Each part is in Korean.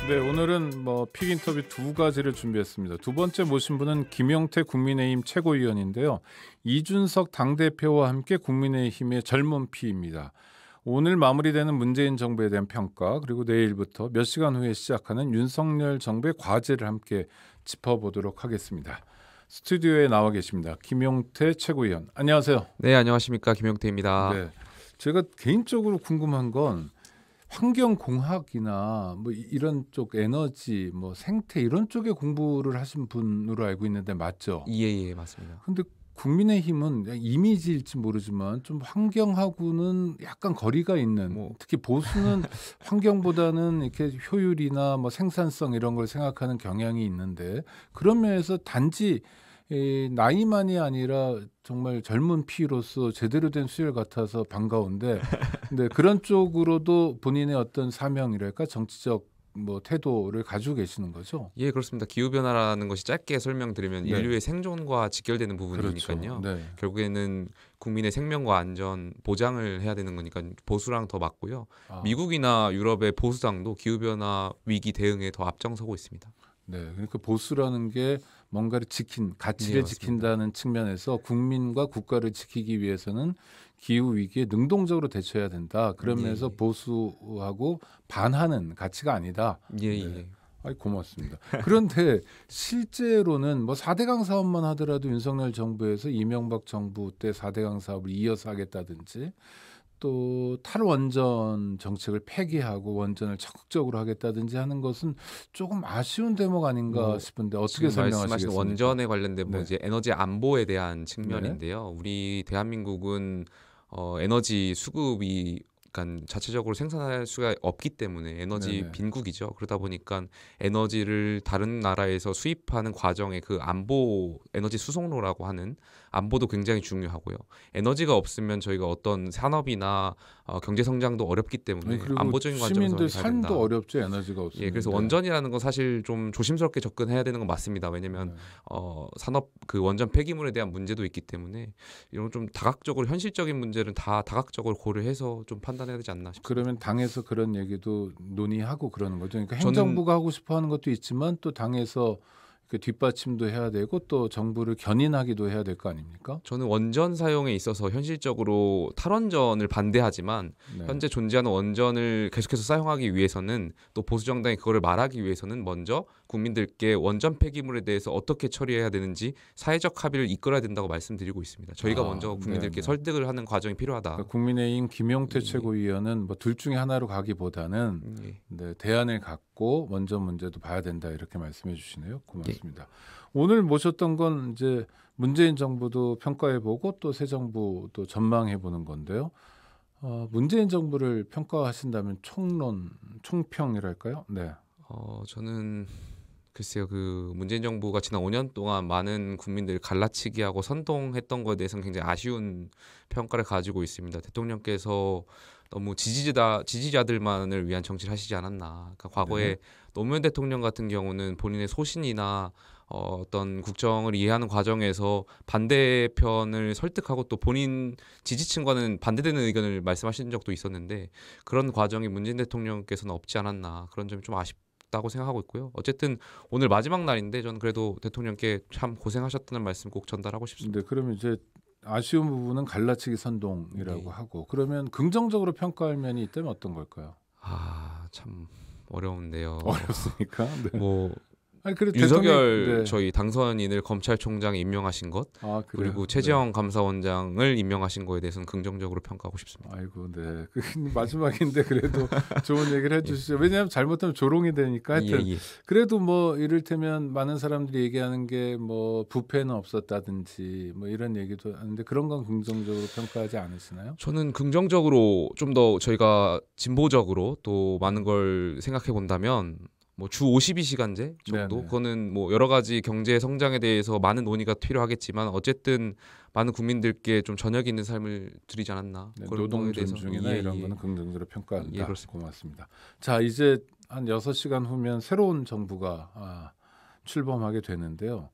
네, 오늘은 픽 인터뷰 두 가지를 준비했습니다. 두 번째 모신 분은 김용태 국민의힘 최고위원인데요. 이준석 당대표와 함께 국민의힘의 젊은 피입니다. 오늘 마무리되는 문재인 정부에 대한 평가, 그리고 내일부터 몇 시간 후에 시작하는 윤석열 정부의 과제를 함께 짚어보도록 하겠습니다. 스튜디오에 나와 계십니다. 김용태 최고위원, 안녕하세요. 네, 안녕하십니까, 김용태입니다. 네, 제가 개인적으로 궁금한 건 환경공학이나 이런 쪽 에너지, 생태 이런 쪽에 공부를 하신 분으로 알고 있는데 맞죠? 예, 맞습니다. 근데 국민의힘은 이미지일지 모르지만 좀 환경하고는 약간 거리가 있는, 특히 보수는 환경보다는 이렇게 효율이나 생산성 이런 걸 생각하는 경향이 있는데, 그런 면에서 단지 나이만이 아니라 정말 젊은 피로서 제대로 된 수혈 같아서 반가운데, 근데 그런 쪽으로도 본인의 어떤 사명이랄까 정치적 태도를 가지고 계시는 거죠? 예, 그렇습니다. 기후 변화라는 것이 짧게 설명드리면 인류의 생존과 직결되는 부분이니까요. 그렇죠. 네. 결국에는 국민의 생명과 안전 보장을 해야 되는 거니까 보수랑 더 맞고요. 미국이나 유럽의 보수당도 기후 변화 위기 대응에 더 앞장서고 있습니다. 네, 그러니까 보수라는 게 뭔가를 가치를 네, 지킨다는 측면에서 국민과 국가를 지키기 위해서는 기후 위기에 능동적으로 대처해야 된다. 그러면서 보수하고 반하는 가치가 아니다. 예. 아이, 고맙습니다. 그런데 실제로는 4대강 사업만 하더라도 윤석열 정부에서 이명박 정부 때 4대강 사업을 이어서 하겠다든지, 또 탈원전 정책을 폐기하고 원전을 적극적으로 하겠다든지 하는 것은 조금 아쉬운 대목 아닌가 싶은데 어떻게 설명하시겠습니까? 원전에 관련된 이제 에너지 안보에 대한 측면인데요. 우리 대한민국은 에너지 수급이 그러니까 자체적으로 생산할 수가 없기 때문에 에너지 빈국이죠. 그러다 보니까 에너지를 다른 나라에서 수입하는 과정의 그 안보, 에너지 수송로라고 하는 안보도 굉장히 중요하고요. 에너지가 없으면 저희가 어떤 산업이나 경제 성장도 어렵기 때문에 안보적인 관점에서 시민들 삶도 어렵죠. 에너지가 없으면. 예, 그래서 원전이라는 건 사실 좀 조심스럽게 접근해야 되는 건 맞습니다. 왜냐하면 산업 그 원전 폐기물에 대한 문제도 있기 때문에 이런 좀 다각적으로 현실적인 문제는 다 다각적으로 고려해서 좀 판단해야 되지 않나 싶습니다. 그러면 당에서 그런 얘기도 논의하고 그러는 거죠. 그러니까 행정부가 하고 싶어하는 것도 있지만 또 당에서 그 뒷받침도 해야 되고 또 정부를 견인하기도 해야 될 거 아닙니까? 저는 원전 사용에 있어서 현실적으로 탈원전을 반대하지만 현재 존재하는 원전을 계속해서 사용하기 위해서는 또 보수 정당이 그거를 말하기 위해서는 먼저 국민들께 원전 폐기물에 대해서 어떻게 처리해야 되는지 사회적 합의를 이끌어야 된다고 말씀드리고 있습니다. 저희가 먼저 국민들께 설득을 하는 과정이 필요하다. 그러니까 국민의힘 김용태 최고위원은 둘 중에 하나로 가기보다는 대안을 갖고 원전 문제도 봐야 된다 이렇게 말씀해 주시네요. 고맙습니다. 오늘 모셨던 건 이제 문재인 정부도 평가해보고 또 새 정부도 전망해보는 건데요. 문재인 정부를 평가하신다면 총평이랄까요? 네. 저는 글쎄요, 그 문재인 정부가 지난 5년 동안 많은 국민들 갈라치기하고 선동했던 것에 대해서는 굉장히 아쉬운 평가를 가지고 있습니다. 대통령께서 너무 지지자들만을 위한 정치를 하시지 않았나. 그러니까 과거에 노무현 대통령 같은 경우는 본인의 소신이나 어떤 국정을 이해하는 과정에서 반대편을 설득하고 또 본인 지지층과는 반대되는 의견을 말씀하신 적도 있었는데 그런 과정이 문재인 대통령께서는 없지 않았나. 그런 점이 좀 아쉽다고 생각하고 있고요. 어쨌든 오늘 마지막 날인데 저는 그래도 대통령께 참 고생하셨다는 말씀 꼭 전달하고 싶습니다. 네, 그러면 이제 아쉬운 부분은 갈라치기 선동이라고 하고, 그러면 긍정적으로 평가할 면이 있다면 어떤 걸까요? 참 어려운데요. 어렵습니까? 네. 윤석열 저희 당선인을 검찰총장에 임명하신 것, 그리고 최재형 감사원장을 임명하신 거에 대해서는 긍정적으로 평가하고 싶습니다. 아이고, 네. 마지막인데 그래도 좋은 얘기를 해주시죠. 왜냐하면 잘못하면 조롱이 되니까. 하여튼 그래도 이를테면 많은 사람들이 얘기하는 게 부패는 없었다든지 이런 얘기도 하는데 그런 건 긍정적으로 평가하지 않으시나요? 저는 긍정적으로 좀 더 저희가 진보적으로 또 많은 걸 생각해 본다면 주 52시간제 정도? 그거는 여러 가지 경제 성장에 대해서 많은 논의가 필요하겠지만 어쨌든 많은 국민들께 좀 저녁 있는 삶을 드리지 않았나. 노동 존중이나 이런 거는 긍정적으로 평가한다. 고맙습니다. 자, 이제 한 6시간 후면 새로운 정부가 출범하게 되는데요.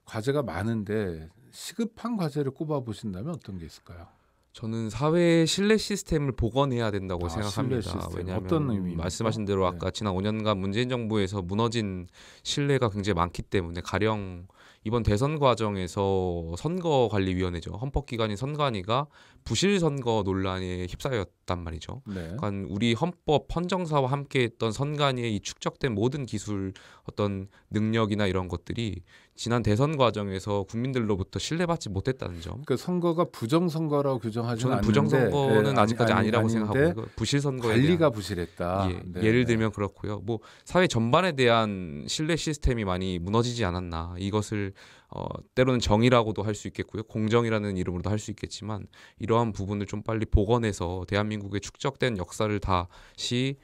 과제가 많은데 시급한 과제를 꼽아보신다면 어떤 게 있을까요? 저는 사회 신뢰 시스템을 복원해야 된다고 신뢰 생각합니다. 시스템. 왜냐하면 어떤 의미입니까? 말씀하신 대로 네. 아까 지난 5년간 문재인 정부에서 무너진 신뢰가 굉장히 많기 때문에 가령 이번 대선 과정에서 선거관리위원회죠. 헌법기관인 선관위가 부실 선거 논란에 휩싸였단 말이죠. 네. 그러니까 우리 헌법 헌정사와 함께했던 선관위의 이 축적된 모든 기술 어떤 능력이나 이런 것들이 지난 대선 과정에서 국민들로부터 신뢰받지 못했다는 점. 그 선거가 부정선거라고 규정하지 저는 않는데 부정선거는 아직까지 아니라고 아닌데 생각하고 부실선거에 관리가 대한 부실했다. 네, 예를 네. 들면 그렇고요. 뭐 사회 전반에 대한 신뢰 시스템이 많이 무너지지 않았나. 이것을 때로는 정의라고도 할 수 있겠고요. 공정이라는 이름으로도 할 수 있겠지만 이러한 부분을 좀 빨리 복원해서 대한민국의 축적된 역사를 다시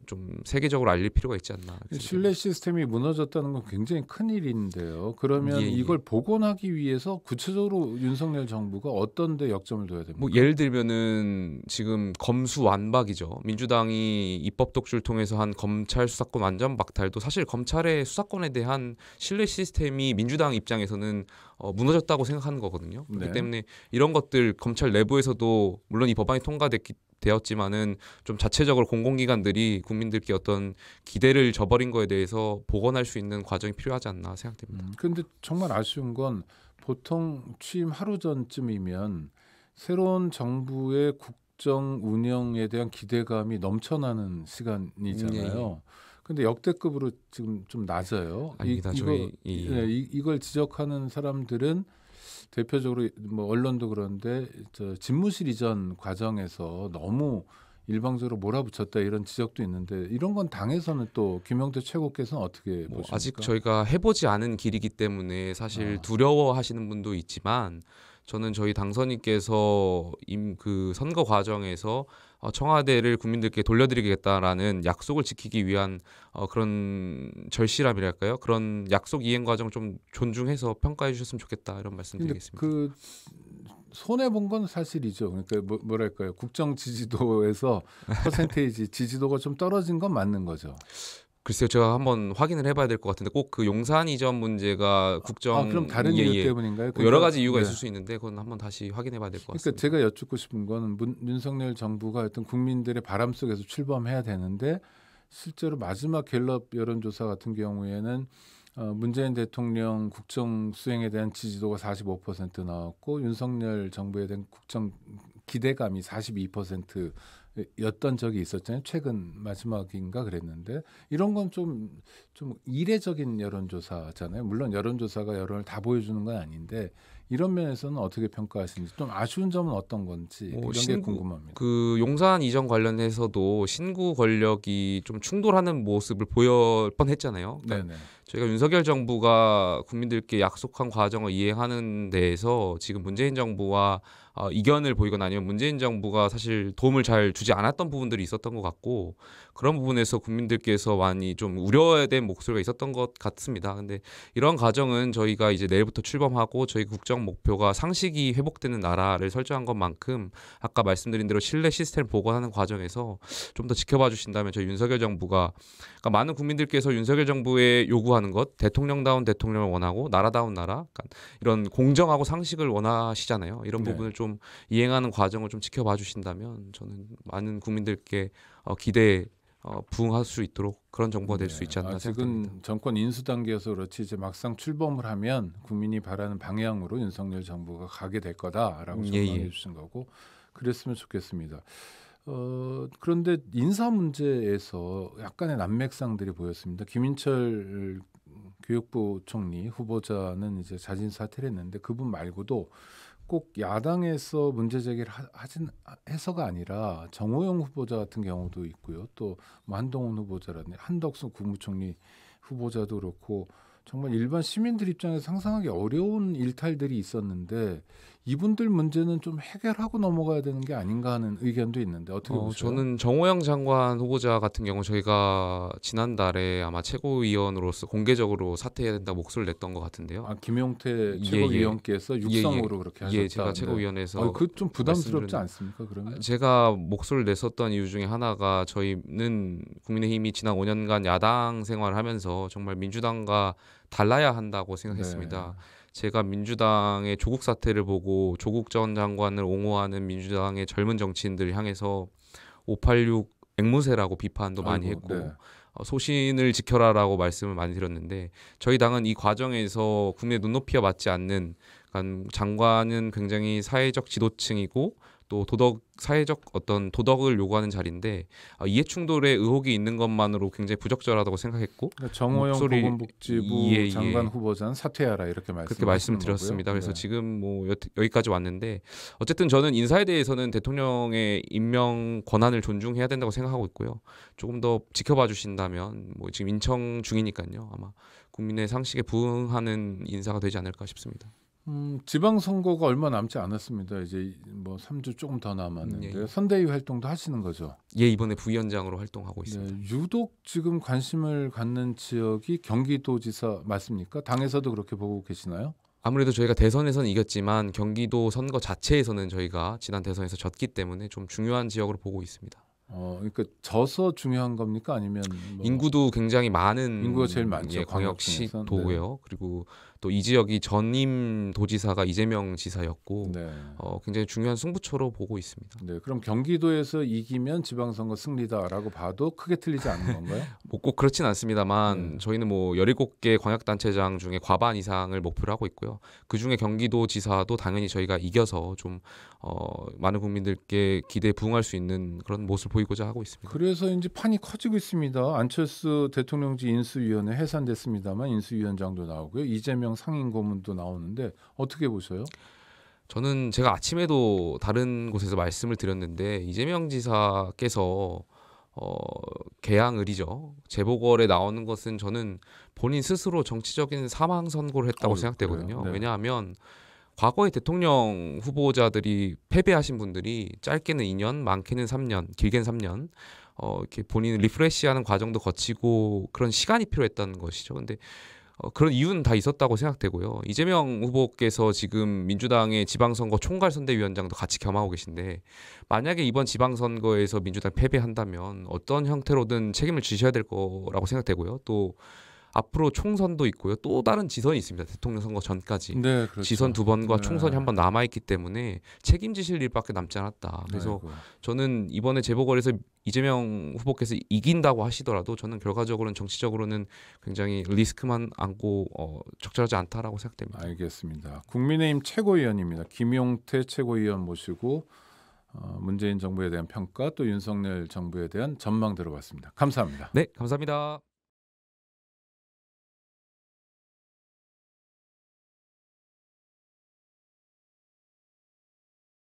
좀 세계적으로 알릴 필요가 있지 않나. 신뢰 시스템이 무너졌다는 건 굉장히 큰 일인데요. 그러면 예. 이걸 복원하기 위해서 구체적으로 윤석열 정부가 어떤 데 역점을 둬야 됩니까? 뭐 예를 들면은 지금 검수완박이죠. 민주당이 입법 독주를 통해서 한 검찰 수사권 완전 박탈도 사실 검찰의 수사권에 대한 신뢰 시스템이 민주당 입장에서는 무너졌다고 생각하는 거거든요. 그렇기 네. 때문에 이런 것들 검찰 내부에서도 물론 이 법안이 되었지만은 좀 자체적으로 공공기관들이 국민들께 어떤 기대를 저버린 거에 대해서 복원할 수 있는 과정이 필요하지 않나 생각됩니다. 근데 정말 아쉬운 건 보통 취임 하루 전쯤이면 새로운 정부의 국정 운영에 대한 기대감이 넘쳐나는 시간이잖아요. 근데 역대급으로 지금 좀 낮아요. 아닙니다. 이걸 지적하는 사람들은 대표적으로 뭐 언론도 그런데 집무실 이전 과정에서 너무 일방적으로 몰아붙였다 이런 지적도 있는데 이런 건 당에서는 또 김영태 최고께서는 어떻게 보십니까? 아직 저희가 해보지 않은 길이기 때문에 사실 두려워하시는 분도 있지만 저는 저희 당선인께서 그 선거 과정에서 청와대를 국민들께 돌려드리겠다라는 약속을 지키기 위한 그런 절실함이랄까요? 그런 약속 이행 과정을 좀 존중해서 평가해 주셨으면 좋겠다 이런 말씀드리겠습니다. 그 손해 본 건 사실이죠. 그러니까 뭐랄까요? 국정 지지도에서 퍼센테이지 지지도가 좀 떨어진 건 맞는 거죠. 글쎄요, 제가 한번 확인을 해봐야 될 것 같은데 꼭 그 용산 이전 문제가 국정 그럼 다른 이유 때문인가요? 여러 가지 이유가 있을 수 있는데 그건 한번 다시 확인해봐야 될 것 같습니다. 그러니까 제가 여쭙고 싶은 거는 윤석열 정부가 어떤 국민들의 바람 속에서 출범해야 되는데 실제로 마지막 갤럽 여론조사 같은 경우에는 문재인 대통령 국정 수행에 대한 지지도가 45% 나왔고 윤석열 정부에 대한 국정 기대감이 42%였던 적이 있었잖아요. 최근 마지막인가 그랬는데 이런 건 좀 이례적인 여론조사잖아요. 물론 여론조사가 여론을 다 보여주는 건 아닌데 이런 면에서는 어떻게 평가하시는지 좀 아쉬운 점은 어떤 건지 이런 게 궁금합니다. 그 용산 이전 관련해서도 신구 권력이 좀 충돌하는 모습을 보여 뻔했잖아요. 그러니까 저희가 윤석열 정부가 국민들께 약속한 과정을 이행하는 데에서 지금 문재인 정부와 이견을 보이거나 아니면 문재인 정부가 사실 도움을 잘 주지 않았던 부분들이 있었던 것 같고 그런 부분에서 국민들께서 많이 좀 우려된 목소리가 있었던 것 같습니다. 근데 이런 과정은 저희가 이제 내일부터 출범하고 저희 국정 목표가 상식이 회복되는 나라를 설정한 것만큼 아까 말씀드린 대로 신뢰 시스템을 복원하는 과정에서 좀 더 지켜봐 주신다면 저희 윤석열 정부가 그러니까 많은 국민들께서 윤석열 정부에 요구하는 것 대통령다운 대통령을 원하고 나라다운 나라 그러니까 이런 공정하고 상식을 원하시잖아요. 이런 부분을 좀 이행하는 과정을 좀 지켜봐 주신다면 저는 많은 국민들께 기대에 부응할 수 있도록 그런 정부가 될 수 있지 않나 생각합니다. 지금 정권 인수 단계여서 그렇지 이제 막상 출범을 하면 국민이 바라는 방향으로 윤석열 정부가 가게 될 거다라고 전망해 주신 거고 그랬으면 좋겠습니다. 그런데 인사 문제에서 약간의 난맥상들이 보였습니다. 김인철 교육부 총리 후보자는 이제 자진 사퇴를 했는데 그분 말고도 꼭 야당에서 문제 제기를 해서가 아니라 정호영 후보자 같은 경우도 있고요. 또 한동훈 후보자라든지 한덕수 국무총리 후보자도 그렇고 정말 일반 시민들 입장에서 상상하기 어려운 일탈들이 있었는데 이분들 문제는 좀 해결하고 넘어가야 되는 게 아닌가 하는 의견도 있는데 어떻게 보세요? 저는 정호영 장관 후보자 같은 경우 저희가 지난달에 아마 최고위원으로서 공개적으로 사퇴해야 된다 목소리를 냈던 것 같은데요. 김용태 최고위원께서 육성으로 그렇게 하셨다. 제가 최고위원회에서 그 좀 부담스럽지 않습니까? 그러면 제가 목소리를 냈었던 이유 중에 하나가 저희는 국민의힘이 지난 5년간 야당 생활을 하면서 정말 민주당과 달라야 한다고 생각했습니다. 제가 민주당의 조국 사태를 보고 조국 전 장관을 옹호하는 민주당의 젊은 정치인들 향해서 586 앵무새라고 비판도 많이 했고 네. 소신을 지켜라라고 말씀을 많이 드렸는데 저희 당은 이 과정에서 국민의 눈높이와 맞지 않는 그러니까 장관은 굉장히 사회적 지도층이고 또 사회적 어떤 도덕을 요구하는 자리인데 이해충돌의 의혹이 있는 것만으로 굉장히 부적절하다고 생각했고 그러니까 정호영 보건복지부 장관 후보자는 사퇴하라 이렇게 그렇게 말씀드렸습니다. 거고요. 그래서 지금 뭐 여기까지 왔는데 어쨌든 저는 인사에 대해서는 대통령의 임명 권한을 존중해야 된다고 생각하고 있고요. 조금 더 지켜봐 주신다면 뭐 지금 인청 중이니까요. 아마 국민의 상식에 부응하는 인사가 되지 않을까 싶습니다. 지방선거가 얼마 남지 않았습니다. 이제 뭐 3주 조금 더 남았는데 선대위 활동도 하시는 거죠? 예, 이번에 부위원장으로 활동하고 있습니다. 네, 유독 지금 관심을 갖는 지역이 경기도지사 맞습니까? 당에서도 그렇게 보고 계시나요? 아무래도 저희가 대선에서는 이겼지만 경기도 선거 자체에서는 저희가 지난 대선에서 졌기 때문에 좀 중요한 지역으로 보고 있습니다. 그러니까 져서 중요한 겁니까? 아니면 뭐 인구도 굉장히 많은 인구가 제일 많죠. 예, 광역시도고요. 네. 그리고 또 이 지역이 전임 도지사가 이재명 지사였고 네. 굉장히 중요한 승부처로 보고 있습니다. 네, 그럼 경기도에서 이기면 지방선거 승리다라고 봐도 크게 틀리지 않는 건가요? 뭐 꼭 그렇진 않습니다만 저희는 뭐 17개 광역단체장 중에 과반 이상을 목표로 하고 있고요. 그중에 경기도지사도 당연히 저희가 이겨서 좀 많은 국민들께 기대에 부응할 수 있는 그런 모습을 보이고자 하고 있습니다. 그래서 이제 판이 커지고 있습니다. 안철수 대통령직 인수위원회 해산됐습니다만 인수위원장도 나오고요. 이재명 상임고문도 나오는데 어떻게 보셔요? 저는 제가 아침에도 다른 곳에서 말씀을 드렸는데 이재명 지사께서 개항을이죠. 재보궐에 나오는 것은 저는 본인 스스로 정치적인 사망 선고를 했다고 생각되거든요. 네. 왜냐하면 과거의 대통령 후보자들이 패배하신 분들이 짧게는 2년, 많게는 3년, 길게는 3년 이렇게 본인을 리프레시하는 과정도 거치고 그런 시간이 필요했다는 것이죠. 근데 그런 이유는 다 있었다고 생각되고요. 이재명 후보께서 지금 민주당의 지방선거 총괄선대위원장도 같이 겸하고 계신데 만약에 이번 지방선거에서 민주당이 패배한다면 어떤 형태로든 책임을 지셔야 될 거라고 생각되고요. 또 앞으로 총선도 있고요. 또 다른 지선이 있습니다. 대통령 선거 전까지. 네, 그렇죠. 지선 2번과 총선이 한 번 남아있기 때문에 책임지실 일밖에 남지 않았다. 그래서 저는 이번에 재보궐에서 이재명 후보께서 이긴다고 하시더라도 저는 결과적으로는 정치적으로는 굉장히 리스크만 안고 적절하지 않다라고 생각됩니다. 알겠습니다. 국민의힘 최고위원입니다. 김용태 최고위원 모시고 문재인 정부에 대한 평가 또 윤석열 정부에 대한 전망 들어봤습니다. 감사합니다. 네, 감사합니다.